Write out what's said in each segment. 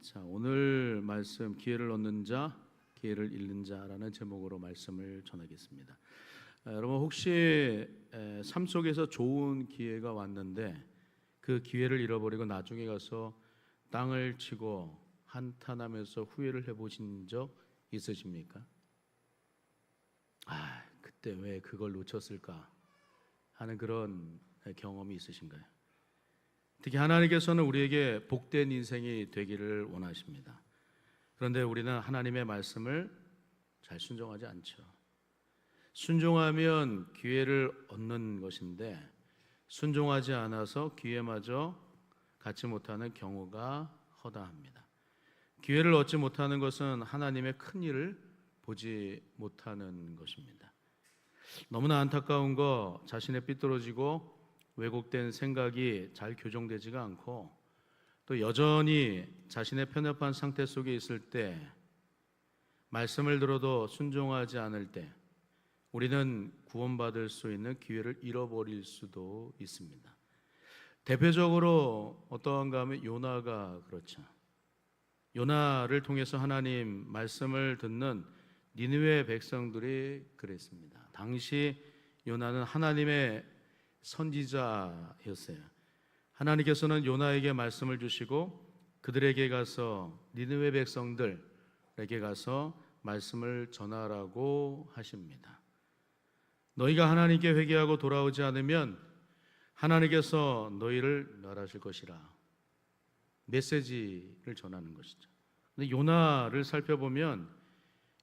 자, 오늘 말씀 기회를 얻는 자, 기회를 잃는 자라는 제목으로 말씀을 전하겠습니다. 여러분 혹시 삶 속에서 좋은 기회가 왔는데 그 기회를 잃어버리고 나중에 가서 땅을 치고 한탄하면서 후회를 해보신 적 있으십니까? 그때 왜 그걸 놓쳤을까 하는 그런 경험이 있으신가요? 특히 하나님께서는 우리에게 복된 인생이 되기를 원하십니다. 그런데 우리는 하나님의 말씀을 잘 순종하지 않죠. 순종하면 기회를 얻는 것인데 순종하지 않아서 기회마저 갖지 못하는 경우가 허다합니다. 기회를 얻지 못하는 것은 하나님의 큰 일을 보지 못하는 것입니다. 너무나 안타까운 거, 자신의 삐뚤어지고 왜곡된 생각이 잘 교정되지가 않고 또 여전히 자신의 편협한 상태 속에 있을 때, 말씀을 들어도 순종하지 않을 때 우리는 구원받을 수 있는 기회를 잃어버릴 수도 있습니다. 대표적으로 어떠한가 하면 요나가 그렇죠. 요나를 통해서 하나님 말씀을 듣는 니느웨 백성들이 그랬습니다. 당시 요나는 하나님의 선지자였어요. 하나님께서는 요나에게 말씀을 주시고 그들에게 가서 니느웨 백성들에게 가서 말씀을 전하라고 하십니다. 너희가 하나님께 회개하고 돌아오지 않으면 하나님께서 너희를 멸하실 것이라. 메시지를 전하는 것이죠. 근데 요나를 살펴보면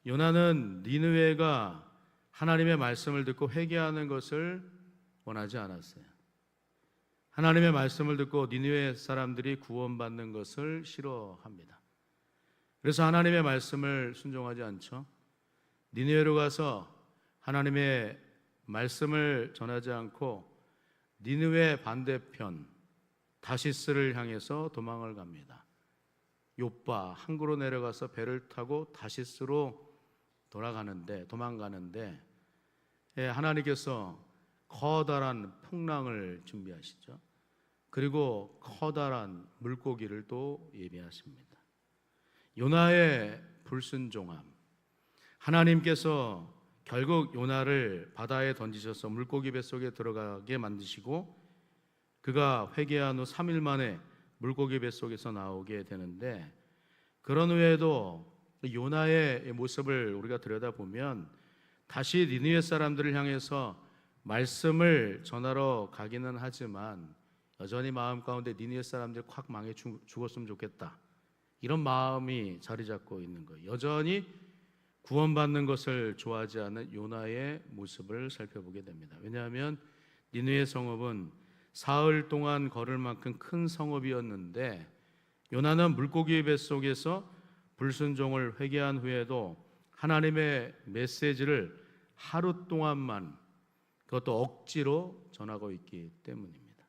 요나는 니느웨가 하나님의 말씀을 듣고 회개하는 것을 원하지 않았어요. 하나님의 말씀을 듣고 니느웨 사람들이 구원받는 것을 싫어합니다. 그래서 하나님의 말씀을 순종하지 않죠. 니느웨로 가서 하나님의 말씀을 전하지 않고 니느웨 반대편 다시스를 향해서 도망을 갑니다. 욥바 항구로 내려가서 배를 타고 다시스로 도망가는데 하나님께서 커다란 풍랑을 준비하시죠. 그리고 커다란 물고기를 또 예비하십니다. 요나의 불순종함, 하나님께서 결국 요나를 바다에 던지셔서 물고기 뱃속에 들어가게 만드시고 그가 회개한 후 3일 만에 물고기 뱃속에서 나오게 되는데, 그런 후에도 요나의 모습을 우리가 들여다보면 다시 니느웨 사람들을 향해서 말씀을 전하러 가기는 하지만 여전히 마음 가운데 니느웨 사람들이 확 망해 죽었으면 좋겠다, 이런 마음이 자리 잡고 있는 거예요. 여전히 구원받는 것을 좋아하지 않는 요나의 모습을 살펴보게 됩니다. 왜냐하면 니느웨 성읍은 사흘 동안 걸을 만큼 큰 성읍이었는데 요나는 물고기 뱃속에서 불순종을 회개한 후에도 하나님의 메시지를 하루 동안만, 그것도 억지로 전하고 있기 때문입니다.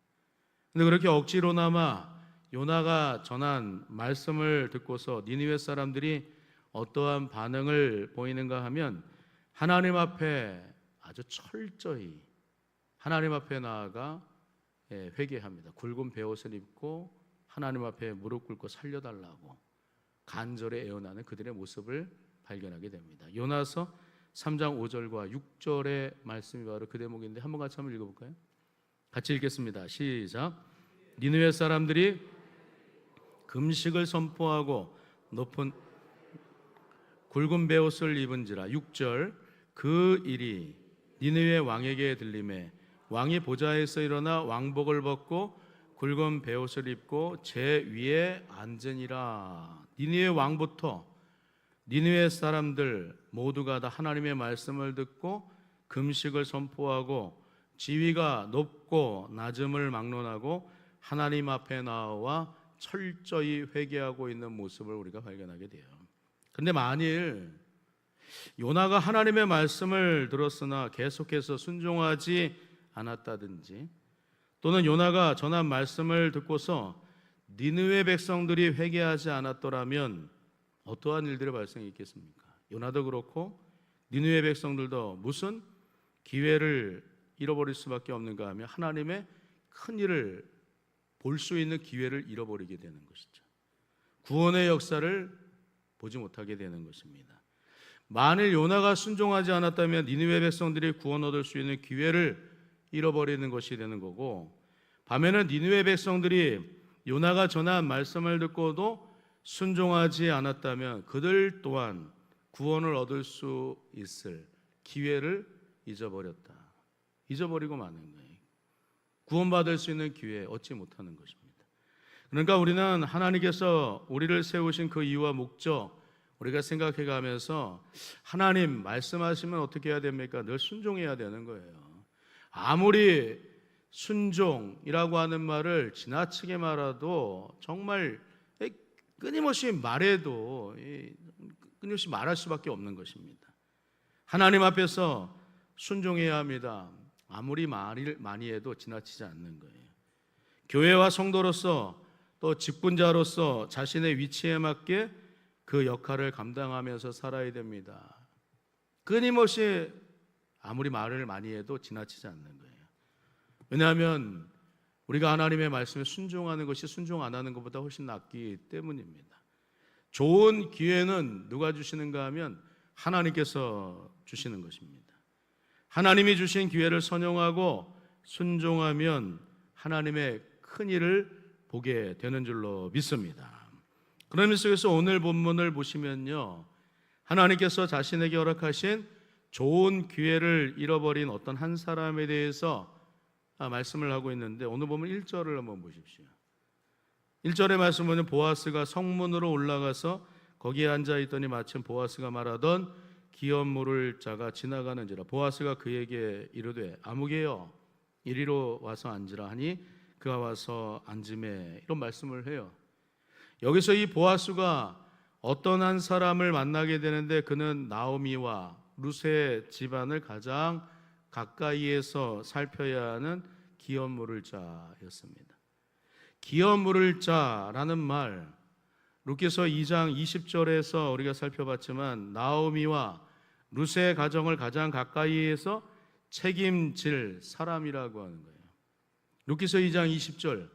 그런데 그렇게 억지로나마 요나가 전한 말씀을 듣고서 니느웨 사람들이 어떠한 반응을 보이는가 하면 하나님 앞에 아주 철저히 하나님 앞에 나아가 회개합니다. 굵은 베옷을 입고 하나님 앞에 무릎 꿇고 살려달라고 간절히 애원하는 그들의 모습을 발견하게 됩니다. 요나서 3장 5절과 6절의 말씀이 바로 그 대목인데 한번 같이 한번 읽어볼까요? 같이 읽겠습니다. 시작. 니느웨 사람들이 금식을 선포하고 높은 굵은 베옷을 입은지라. 6절. 그 일이 니느웨 왕에게 들리매 왕이 보좌에서 일어나 왕복을 벗고 굵은 베옷을 입고 제 위에 앉으니라. 니느웨 왕부터 니느웨 사람들 모두가 다 하나님의 말씀을 듣고 금식을 선포하고 지위가 높고 낮음을 막론하고 하나님 앞에 나와 철저히 회개하고 있는 모습을 우리가 발견하게 돼요. 그런데 만일 요나가 하나님의 말씀을 들었으나 계속해서 순종하지 않았다든지, 또는 요나가 전한 말씀을 듣고서 니느웨 백성들이 회개하지 않았더라면 어떠한 일들의 발생이 있겠습니까? 요나도 그렇고 니느웨 백성들도 무슨 기회를 잃어버릴 수밖에 없는가 하면 하나님의 큰 일을 볼 수 있는 기회를 잃어버리게 되는 것이죠. 구원의 역사를 보지 못하게 되는 것입니다. 만일 요나가 순종하지 않았다면 니느웨 백성들이 구원 얻을 수 있는 기회를 잃어버리는 것이 되는 거고, 반면에 니느웨 백성들이 요나가 전한 말씀을 듣고도 순종하지 않았다면 그들 또한 구원을 얻을 수 있을 기회를 잊어버리고 마는 거예요. 구원받을 수 있는 기회 얻지 못하는 것입니다. 그러니까 우리는 하나님께서 우리를 세우신 그 이유와 목적 우리가 생각해 가면서 하나님 말씀하시면 어떻게 해야 됩니까? 늘 순종해야 되는 거예요. 아무리 순종이라고 하는 말을 지나치게 말해도 정말 끊임없이 말해도 끊임없이 말할 수밖에 없는 것입니다. 하나님 앞에서 순종해야 합니다. 아무리 말을 많이 해도 지나치지 않는 거예요. 교회와 성도로서 또 직분자로서 자신의 위치에 맞게 그 역할을 감당하면서 살아야 됩니다. 끊임없이 아무리 말을 많이 해도 지나치지 않는 거예요. 왜냐하면 우리가 하나님의 말씀에 순종하는 것이 순종 안 하는 것보다 훨씬 낫기 때문입니다. 좋은 기회는 누가 주시는가 하면 하나님께서 주시는 것입니다. 하나님이 주신 기회를 선용하고 순종하면 하나님의 큰 일을 보게 되는 줄로 믿습니다. 그런 의미 속에서 오늘 본문을 보시면요, 하나님께서 자신에게 허락하신 좋은 기회를 잃어버린 어떤 한 사람에 대해서 말씀을 하고 있는데, 오늘 보면 1절을 한번 보십시오. 1절의 말씀 보면 보아스가 성문으로 올라가서 거기에 앉아 있더니 마침 보아스가 말하던 기업 물을 자가 지나가는지라. 보아스가 그에게 이르되 아무개여 이리로 와서 앉으라 하니 그가 와서 앉음에, 이런 말씀을 해요. 여기서 이 보아스가 어떤 한 사람을 만나게 되는데, 그는 나오미와 루세 집안을 가장 가까이에서 살펴야 하는 기업 물을 자였습니다. 기업 물을 자라는 말, 룻기서 2장 20절에서 우리가 살펴봤지만 나오미와 루세 가정을 가장 가까이에서 책임질 사람이라고 하는 거예요. 룻기서 2장 20절,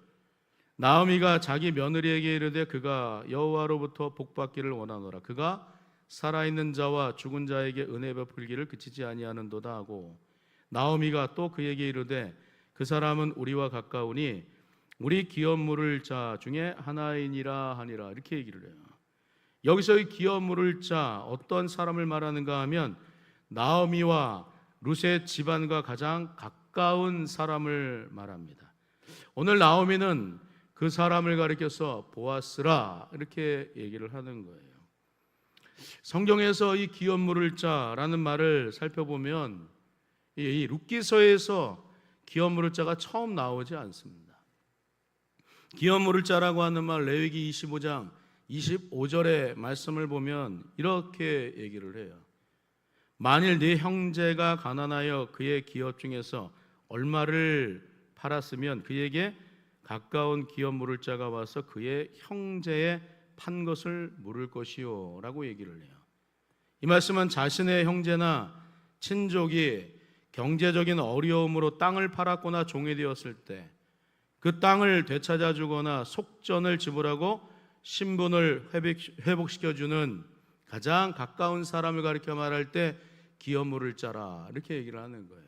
나오미가 자기 며느리에게 이르되 그가 여호와로부터 복받기를 원하노라. 그가 살아있는 자와 죽은 자에게 은혜 베풀기를 그치지 아니하는도다 하고, 나오미가 또 그에게 이르되 그 사람은 우리와 가까우니 우리 기업 물을 자 중에 하나이니라 하니라. 이렇게 얘기를 해요. 여기서 이 기업 물을 자, 어떤 사람을 말하는가 하면 나오미와 루세 집안과 가장 가까운 사람을 말합니다. 오늘 나오미는 그 사람을 가리켜서 보아스라 이렇게 얘기를 하는 거예요. 성경에서 이 기업 물을 자라는 말을 살펴보면 이 룻기서에서 기업 물을 자가 처음 나오지 않습니다. 기업 물을 자라고 하는 말, 레위기 25장 25절의 말씀을 보면 이렇게 얘기를 해요. 만일 네 형제가 가난하여 그의 기업 중에서 얼마를 팔았으면 그에게 가까운 기업 물을 자가 와서 그의 형제의 판 것을 물을 것이요 라고 얘기를 해요. 이 말씀은 자신의 형제나 친족이 경제적인 어려움으로 땅을 팔았거나 종이 되었을 때 그 땅을 되찾아 주거나 속전을 지불하고 신분을 회복시켜주는 가장 가까운 사람을 가리켜 말할 때 기업 물을 자라 이렇게 얘기를 하는 거예요.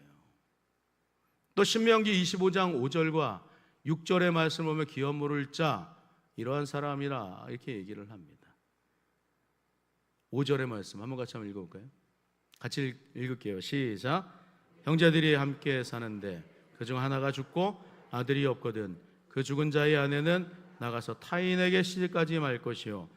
또 신명기 25장 5절과 6절의 말씀을 보면 기업 물을 자, 이러한 사람이라 이렇게 얘기를 합니다. 5절의 말씀 한번 같이 한번 읽어볼까요? 같이 읽을게요. 시작. 형제들이 함께 사는데 그중 하나가 죽고 아들이 없거든 그 죽은 자의 아내는 나가서 타인에게 시집까지 말 것이요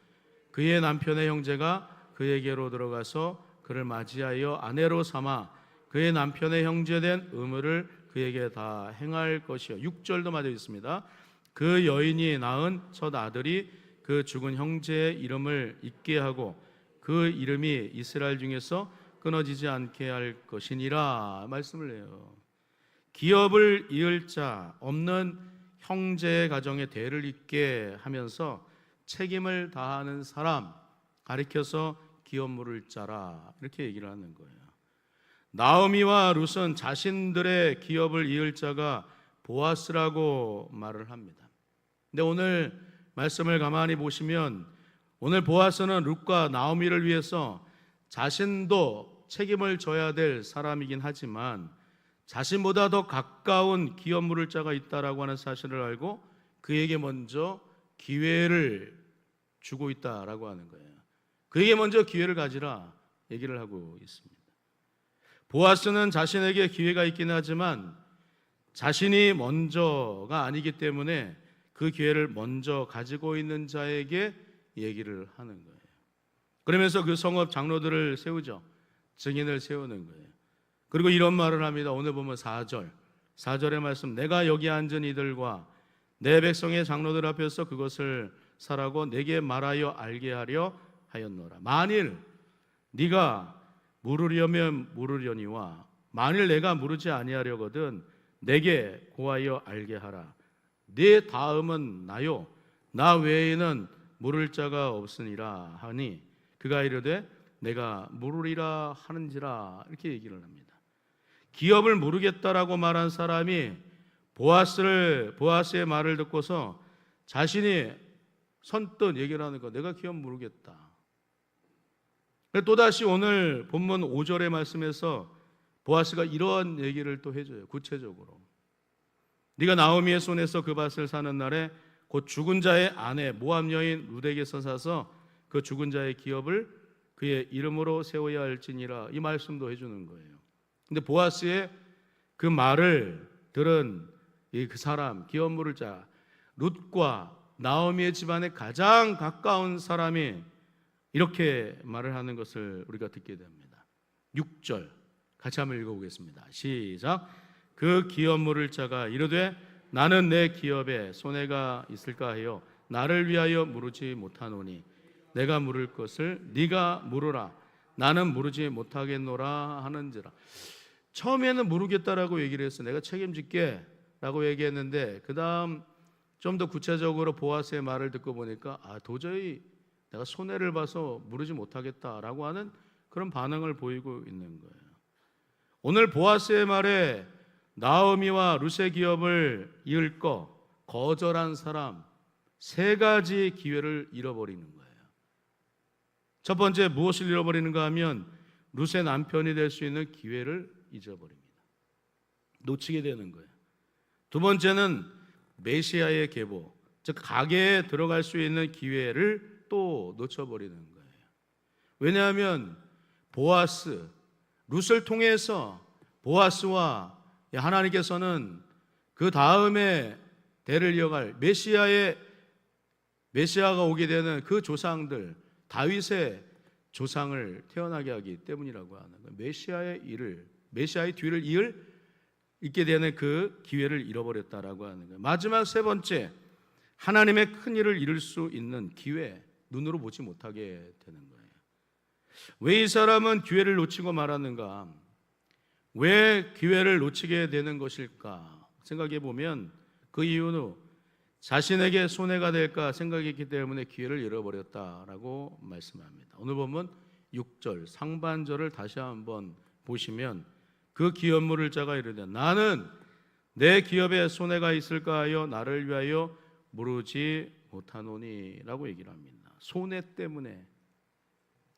그의 남편의 형제가 그에게로 들어가서 그를 맞이하여 아내로 삼아 그의 남편의 형제된 의무를 그에게 다 행할 것이요. 6절도 맞아 있습니다. 그 여인이 낳은 첫 아들이 그 죽은 형제의 이름을 잊게 하고 그 이름이 이스라엘 중에서 끊어지지 않게 할 것이니라 말씀을 해요. 기업을 이을 자 없는 형제의 가정에 대를 잇게 하면서 책임을 다하는 사람 가리켜서 기업 물을 자라 이렇게 얘기를 하는 거예요. 나오미와 룻은 자신들의 기업을 이을 자가 보아스라고 말을 합니다. 근데 오늘 말씀을 가만히 보시면 오늘 보아스는 룻과 나오미를 위해서 자신도 책임을 져야 될 사람이긴 하지만 자신보다 더 가까운 기업 물을 자가 있다라고 하는 사실을 알고 그에게 먼저 기회를 주고 있다라고 하는 거예요. 그에게 먼저 기회를 가지라 얘기를 하고 있습니다. 보아스는 자신에게 기회가 있긴 하지만 자신이 먼저가 아니기 때문에 그 기회를 먼저 가지고 있는 자에게 얘기를 하는 거예요. 그러면서 그 성읍 장로들을 세우죠. 증인을 세우는 거예요. 그리고 이런 말을 합니다. 오늘 보면 4절의 말씀, 내가 여기 앉은 이들과 내 백성의 장로들 앞에서 그것을 사라고 내게 말하여 알게 하려 하였노라. 만일 네가 물으려면 물으려니와 만일 내가 물으지 아니하려거든 내게 고하여 알게 하라. 네 다음은 나요 나 외에는 물을 자가 없으니라 하니 그가 이르되 내가 물으리라 하는지라 이렇게 얘기를 합니다. 기업을 모르겠다라고 말한 사람이 보아스의 말을 듣고서 자신이 선뜻 얘기를 하는 거, 내가 기업 모르겠다. 또다시 오늘 본문 5절의 말씀에서 보아스가 이런 얘기를 또 해줘요. 구체적으로 네가 나오미의 손에서 그 밭을 사는 날에 곧 죽은 자의 아내 모압 여인 룻에게서 사서 그 죽은 자의 기업을 그의 이름으로 세워야 할지니라, 이 말씀도 해주는 거예요. 근데 보아스의 그 말을 들은 그 사람, 기업 물을 자 룻과 나오미의 집안에 가장 가까운 사람이 이렇게 말을 하는 것을 우리가 듣게 됩니다. 6절 같이 한번 읽어보겠습니다. 시작. 그 기업 물을 자가 이르되 나는 내 기업에 손해가 있을까 하여 나를 위하여 물으지 못하노니 내가 물을 것을 네가 물으라. 나는 물으지 못하겠노라 하는지라. 처음에는 모르겠다라고 얘기를 했어. 내가 책임질게 라고 얘기했는데 그 다음 좀 더 구체적으로 보아스의 말을 듣고 보니까 도저히 내가 손해를 봐서 물으지 못하겠다라고 하는 그런 반응을 보이고 있는 거예요. 오늘 보아스의 말에 나오미와 룻의 기업을 이을 거절한 사람 세 가지 기회를 잃어버리는 거예요. 첫 번째, 무엇을 잃어버리는가 하면 룻의 남편이 될 수 있는 기회를 잊어버립니다. 놓치게 되는 거예요. 두 번째는 메시아의 계보, 즉 가계에 들어갈 수 있는 기회를 또 놓쳐버리는 거예요. 왜냐하면 보아스, 룻을 통해서 보아스와 하나님께서는 그 다음에 대를 이어갈 메시아가 오게 되는 그 조상들, 다윗의 조상을 태어나게 하기 때문이라고 하는 거예요. 메시아의 뒤를 잇게 되는 그 기회를 잃어버렸다라고 하는 거예요. 마지막 세 번째, 하나님의 큰 일을 이룰 수 있는 기회, 눈으로 보지 못하게 되는 거예요. 왜 이 사람은 기회를 놓치고 말았는가? 왜 기회를 놓치게 되는 것일까? 생각해 보면 그 이유는 자신에게 손해가 될까 생각했기 때문에 기회를 잃어버렸다라고 말씀합니다. 오늘 보면 6절 상반절을 다시 한번 보시면 그 기업 물을 자가 이르되 나는 내 기업에 손해가 있을까 하여 나를 위하여 물으지 못하노니 라고 얘기를 합니다. 손해 때문에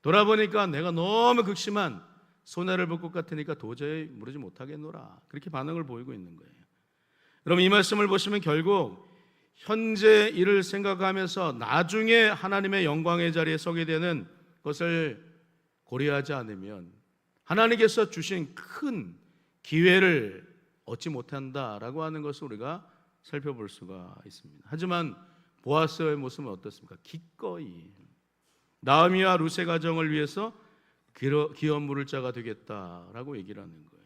돌아보니까 내가 너무 극심한 손해를 볼 것 같으니까 도저히 물으지 못하겠노라, 그렇게 반응을 보이고 있는 거예요. 여러분, 이 말씀을 보시면 결국 현재 일을 생각하면서 나중에 하나님의 영광의 자리에 서게 되는 것을 고려하지 않으면 하나님께서 주신 큰 기회를 얻지 못한다라고 하는 것을 우리가 살펴볼 수가 있습니다. 하지만 보아스의 모습은 어떻습니까? 기꺼이 나오미와 룻의 가정을 위해서 기업 물을 자가 되겠다라고 얘기를 하는 거예요.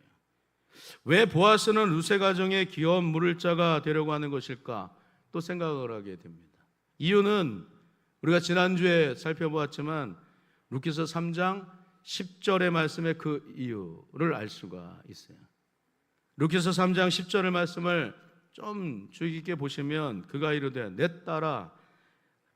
왜 보아스는 룻의 가정에 기업 물을 자가 되려고 하는 것일까? 또 생각을 하게 됩니다. 이유는 우리가 지난주에 살펴보았지만 룻기서 3장 10절의 말씀에 그 이유를 알 수가 있어요. 룻기서 3장 10절의 말씀을 좀 주의 깊게 보시면 그가 이르되 내 딸아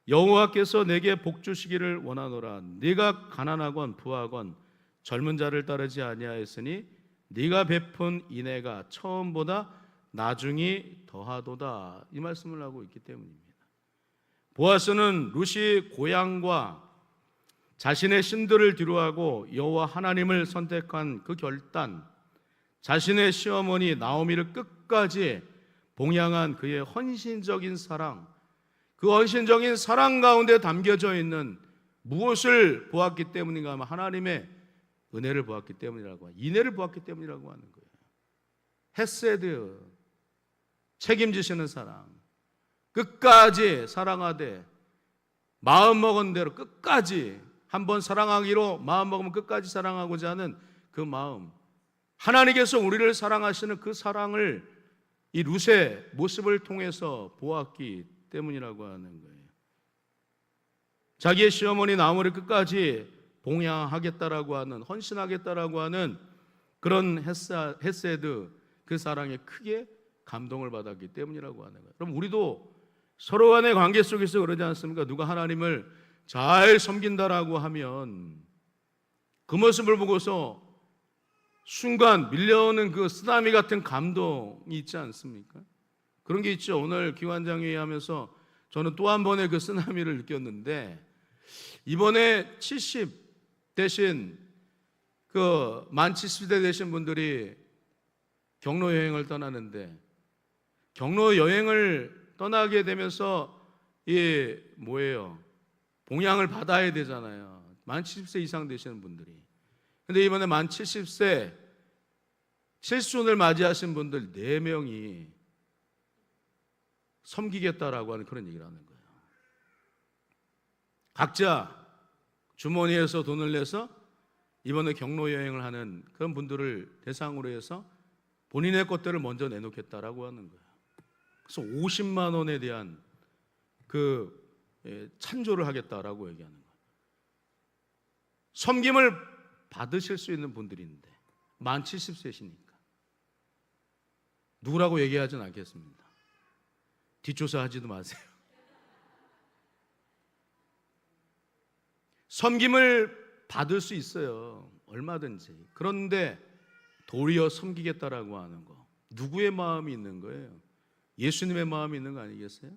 여호와께서 내게 복 주시기를 원하노라. 네가 가난하건 부하건 젊은 자를 따르지 아니하였으니 네가 베푼 인애가 처음보다 나중이 더하도다, 이 말씀을 하고 있기 때문입니다. 보아스는 룻이 고향과 자신의 신들을 뒤로하고 여호와 하나님을 선택한 그 결단, 자신의 시어머니 나오미를 끝까지 봉양한 그의 헌신적인 사랑, 그 헌신적인 사랑 가운데 담겨져 있는 무엇을 보았기 때문인가 하면 하나님의 은혜를 보았기 때문이라고 하는, 인애를 보았기 때문이라고 하는 거예요. 헤세드, 책임지시는 사랑, 끝까지 사랑하되 마음먹은 대로 끝까지, 한번 사랑하기로 마음먹으면 끝까지 사랑하고자 하는 그 마음, 하나님께서 우리를 사랑하시는 그 사랑을 이 룻의 모습을 통해서 보았기 때문이라고 하는 거예요. 자기의 시어머니 나오미를 끝까지 봉양하겠다라고 하는, 헌신하겠다라고 하는 그런 헤세드, 그 사랑에 크게 감동을 받았기 때문이라고 하는 거예요. 그럼 우리도 서로 간의 관계 속에서 그러지 않습니까? 누가 하나님을 잘 섬긴다라고 하면 그 모습을 보고서 순간 밀려오는 그 쓰나미 같은 감동이 있지 않습니까? 그런 게 있죠. 오늘 기관장회의 하면서 저는 또 한 번의 그 쓰나미를 느꼈는데, 이번에 70 대신 만 70대 되신 분들이 경로 여행을 떠나는데, 경로 여행을 떠나게 되면서 봉양을 받아야 되잖아요. 만 70세 이상 되시는 분들이. 근데 이번에 만 70세 칠순을 맞이하신 분들 4명이 섬기겠다라고 하는 그런 얘기를 하는 거예요. 각자 주머니에서 돈을 내서 이번에 경로 여행을 하는 그런 분들을 대상으로 해서 본인의 것들을 먼저 내놓겠다라고 하는 거예요. 그래서 50만 원에 대한 찬조를 하겠다라고 얘기하는 거예요. 섬김을 받으실 수 있는 분들인데 만 70세시니까 누구라고 얘기하진 않겠습니다. 뒷조사하지도 마세요. 섬김을 받을 수 있어요, 얼마든지. 그런데 도리어 섬기겠다라고 하는 거, 누구의 마음이 있는 거예요? 예수님의 마음이 있는 거 아니겠어요?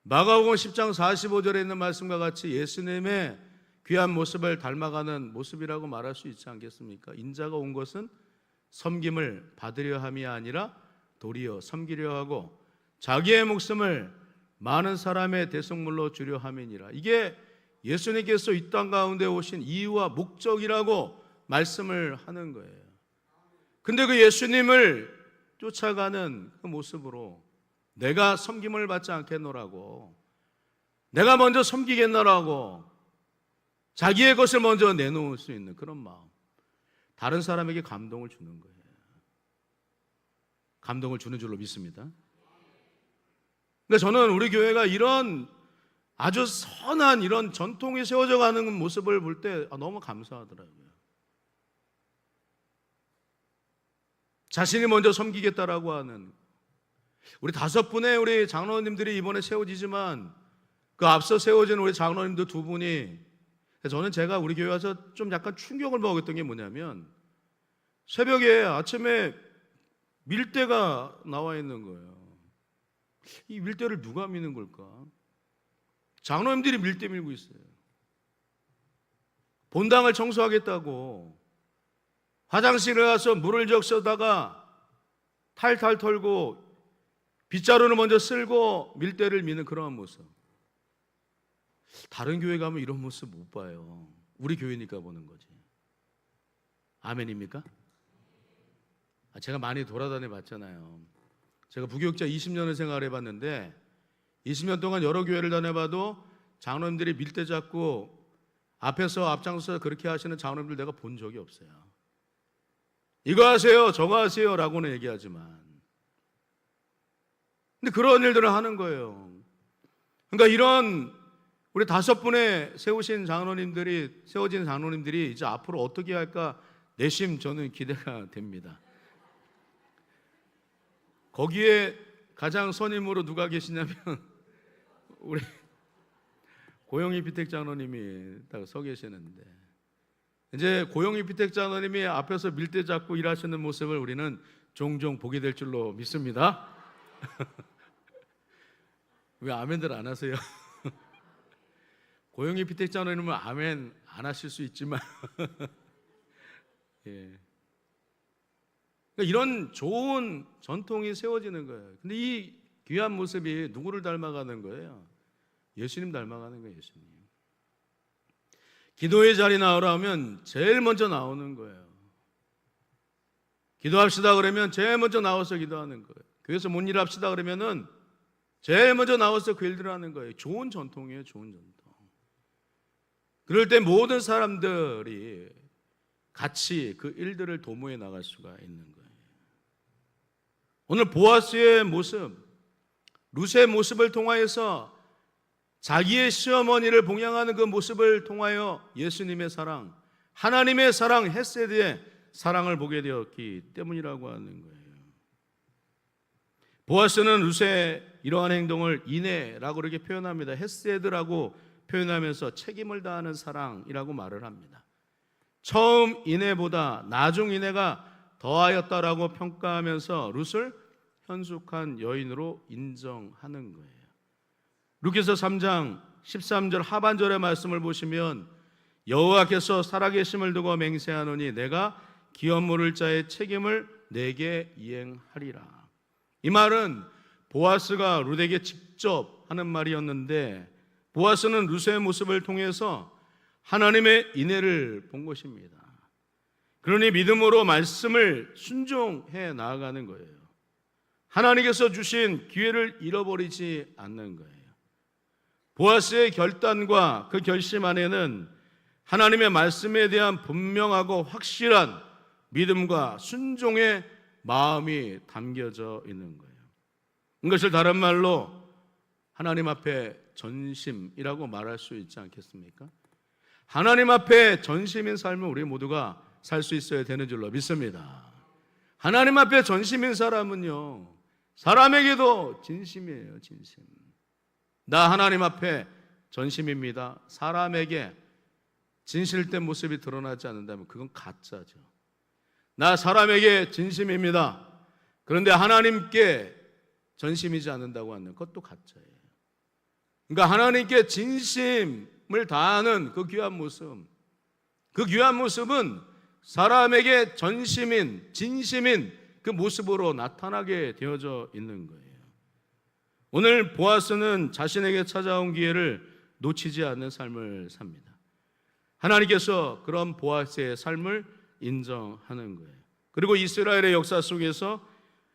마가복음 10장 45절에 있는 말씀과 같이 예수님의 귀한 모습을 닮아가는 모습이라고 말할 수 있지 않겠습니까? 인자가 온 것은 섬김을 받으려 함이 아니라 도리어 섬기려 하고 자기의 목숨을 많은 사람의 대속물로 주려 함이니라. 이게 예수님께서 이 땅 가운데 오신 이유와 목적이라고 말씀을 하는 거예요. 근데 그 예수님을 쫓아가는 그 모습으로 내가 섬김을 받지 않겠노라고, 내가 먼저 섬기겠노라고 자기의 것을 먼저 내놓을 수 있는 그런 마음, 다른 사람에게 감동을 주는 거예요. 감동을 주는 줄로 믿습니다. 근데 저는 우리 교회가 이런 아주 선한 이런 전통이 세워져 가는 모습을 볼 때 너무 감사하더라고요. 자신이 먼저 섬기겠다라고 하는 우리 5분의 우리 장로님들이 이번에 세워지지만 그 앞서 세워진 우리 장로님들 2분이, 저는 제가 우리 교회 와서 좀 약간 충격을 먹었던 게 뭐냐면, 새벽에 아침에 밀대가 나와 있는 거예요. 이 밀대를 누가 미는 걸까? 장로님들이 밀대 밀고 있어요. 본당을 청소하겠다고 화장실에 가서 물을 적셔다가 탈탈 털고 빗자루를 먼저 쓸고 밀대를 미는 그러한 모습. 다른 교회 가면 이런 모습 못 봐요. 우리 교회니까 보는 거지. 아멘입니까? 제가 많이 돌아다녀 봤잖아요. 제가 부교육자 20년을 생활해 봤는데 20년 동안 여러 교회를 다녀봐도 장로님들이 밀대 잡고 앞에서 앞장서서 그렇게 하시는 장로님들 내가 본 적이 없어요. 이거 하세요, 저거 하세요 라고는 얘기하지만, 근데 그런 일들을 하는 거예요. 그러니까 이런 우리 5분의 세워진 장로님들이 이제 앞으로 어떻게 할까 내심 저는 기대가 됩니다. 거기에 가장 선임으로 누가 계시냐면 우리 고영희 비택 장로님이 딱 서 계시는데, 이제 고영희 비택 장로님이 앞에서 밀대 잡고 일하시는 모습을 우리는 종종 보게 될 줄로 믿습니다. 왜 아멘들 안 하세요? 고영희 피택자노님은 아멘 안 하실 수 있지만 예. 그러니까 이런 좋은 전통이 세워지는 거예요. 근데 이 귀한 모습이 누구를 닮아가는 거예요? 예수님 닮아가는 거예요. 예수님. 기도의 자리 나오라 하면 제일 먼저 나오는 거예요. 기도합시다 그러면 제일 먼저 나와서 기도하는 거예요. 교회에서 뭔 일 합시다 그러면은 제일 먼저 나와서 그 일들을 하는 거예요. 좋은 전통이에요. 좋은 전통. 그럴 때 모든 사람들이 같이 그 일들을 도모해 나갈 수가 있는 거예요. 오늘 보아스의 모습, 룻의 모습을 통하여서 자기의 시어머니를 봉양하는 그 모습을 통하여 예수님의 사랑, 하나님의 사랑, 헤세드의 사랑을 보게 되었기 때문이라고 하는 거예요. 보아스는 룻의 이러한 행동을 인애라고 이렇게 표현합니다. 헤세드라고 표현하면서 책임을 다하는 사랑이라고 말을 합니다. 처음 인애보다 나중 인애가 더하였다라고 평가하면서 룻을 현숙한 여인으로 인정하는 거예요. 루키서 3장 13절 하반절의 말씀을 보시면 여호와께서 살아계심을 두고 맹세하노니 내가 기업 물을 자의 책임을 내게 이행하리라. 이 말은 보아스가 룻에게 직접 하는 말이었는데 보아스는 룻의 모습을 통해서 하나님의 인애를 본 것입니다. 그러니 믿음으로 말씀을 순종해 나아가는 거예요. 하나님께서 주신 기회를 잃어버리지 않는 거예요. 보아스의 결단과 그 결심 안에는 하나님의 말씀에 대한 분명하고 확실한 믿음과 순종의 마음이 담겨져 있는 거예요. 이것을 다른 말로 하나님 앞에 전심이라고 말할 수 있지 않겠습니까? 하나님 앞에 전심인 삶을 우리 모두가 살 수 있어야 되는 줄로 믿습니다. 하나님 앞에 전심인 사람은요, 사람에게도 진심이에요. 진심. 나 하나님 앞에 전심입니다. 사람에게 진실된 모습이 드러나지 않는다면 그건 가짜죠. 나 사람에게 진심입니다. 그런데 하나님께 전심이지 않는다고 하는 그것도 가짜예요. 그러니까 하나님께 진심을 다하는 그 귀한 모습, 그 귀한 모습은 사람에게 전심인, 진심인 그 모습으로 나타나게 되어져 있는 거예요. 오늘 보아스는 자신에게 찾아온 기회를 놓치지 않는 삶을 삽니다. 하나님께서 그런 보아스의 삶을 인정하는 거예요. 그리고 이스라엘의 역사 속에서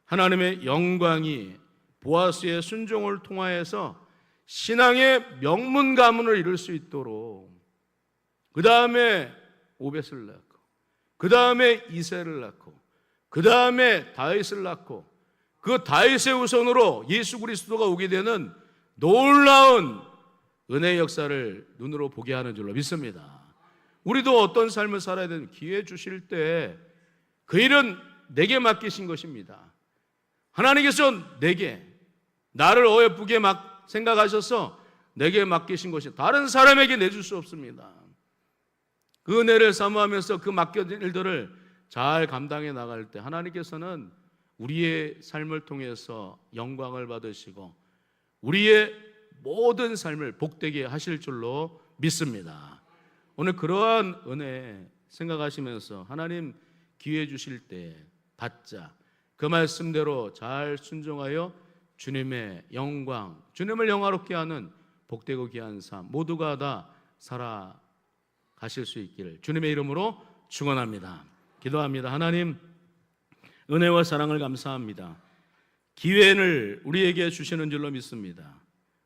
하나님의 영광이 보아스의 순종을 통하여서 신앙의 명문 가문을 이룰 수 있도록 그 다음에 오벳을 낳고 그 다음에 이새를 낳고 그 다음에 다윗을 낳고 그 다윗의 후손으로 예수 그리스도가 오게 되는 놀라운 은혜의 역사를 눈으로 보게 하는 줄로 믿습니다. 우리도 어떤 삶을 살아야 되는 기회 주실 때 그 일은 내게 맡기신 것입니다. 하나님께서 내게 나를 어여쁘게 막 생각하셔서 내게 맡기신 것이 다른 사람에게 내줄 수 없습니다. 그 은혜를 사모하면서 그 맡겨진 일들을 잘 감당해 나갈 때 하나님께서는 우리의 삶을 통해서 영광을 받으시고 우리의 모든 삶을 복되게 하실 줄로 믿습니다. 오늘 그러한 은혜 생각하시면서 하나님 기회 주실 때 받자, 그 말씀대로 잘 순종하여 주님의 영광, 주님을 영화롭게 하는 복되고 귀한 삶 모두가 다 살아가실 수 있기를 주님의 이름으로 축원합니다. 기도합니다. 하나님, 은혜와 사랑을 감사합니다. 기회를 우리에게 주시는 줄로 믿습니다.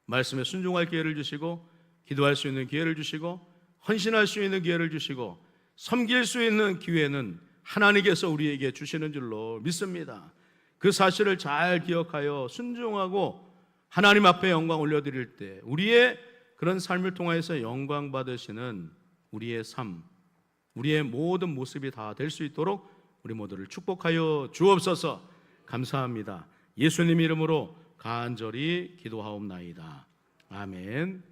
말씀에 순종할 기회를 주시고 기도할 수 있는 기회를 주시고 헌신할 수 있는 기회를 주시고 섬길 수 있는 기회는 하나님께서 우리에게 주시는 줄로 믿습니다. 그 사실을 잘 기억하여 순종하고 하나님 앞에 영광 올려드릴 때 우리의 그런 삶을 통해서 영광 받으시는 우리의 삶, 우리의 모든 모습이 다 될 수 있도록 우리 모두를 축복하여 주옵소서. 감사합니다. 예수님 이름으로 간절히 기도하옵나이다. 아멘.